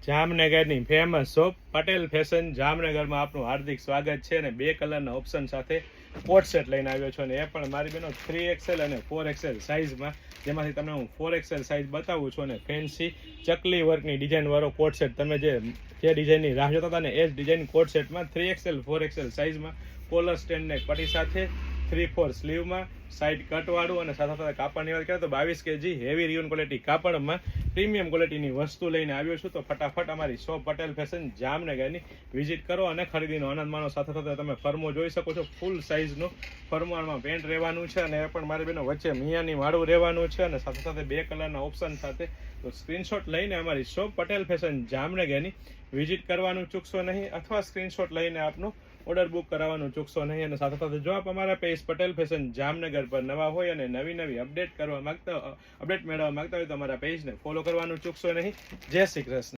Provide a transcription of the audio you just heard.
જામનગરની famous shop Patel fashion જામનગરમાં આપનું હાર્દિક સ્વાગત છે અને 2 કલરના ઓપ્શન સાથે કોટ સેટ લઈને આવ્યો છું અને એ પણ મારી બેનો 3XL અને 4XL સાઇઝમાં, જેમાંથી તમને હું 4XL સાઇઝ બતાવું છું અને ફેન્સી ચકલી વર્કની ડિઝાઇનવાળો કોટ સેટ, તમે જે ડિઝાઇનની રાહ જોતા હતા ને એ જ ડિઝાઇન કોટ સેટમાં 3XL 4XL સાઇઝમાં કોલર સ્ટેન્ડ ને પટ્ટી સાથે 3/4 સ્લીવમાં સાઇડ કટવાળું અને સાથે સાથે કાપડની વાત કરીએ તો 22 kg હેવી રિયોન ક્વોલિટી કાપડમાં પ્રીમિયમ ક્વોલિટીની વસ્તુ લઈને આવ્યો છું. તો ફટાફટ અમારી શોપ પટેલ ફેશન જામનગરની વિઝિટ કરો અને ખરીદીનો આનંદ માણો. સાથે સાથે તમે ફર્મો જોઈ શકો છો, ફૂલ સાઇઝનું ફર્મામાં પેન્ટ રહેવાનું છે અને એ પણ મારી બેનો વચ્ચે મિયાની માળું રહેવાનું છે અને સાથે સાથે 2 કલરના ઓપ્શન સાથે. તો સ્ક્રીનશોટ લઈને અમારી શોપ પટેલ ફેશન જામનગરની વિઝિટ કરવાનું ચૂકશો નહીં, અથવા સ્ક્રીનશોટ લઈને આપનું ઓર્ડર બુક કરાવવાનું ચૂકશો નહીં. અને સાથે સાથે જો આપ અમારા પેજ પટેલ ફેશન જામનગર પર નવા હોય અને નવી અપડેટ મેળવવા માંગતા હોય તો અમારા પેજને ફોલો કરવાનું ચૂકશો નહીં. જય શ્રી કૃષ્ણ.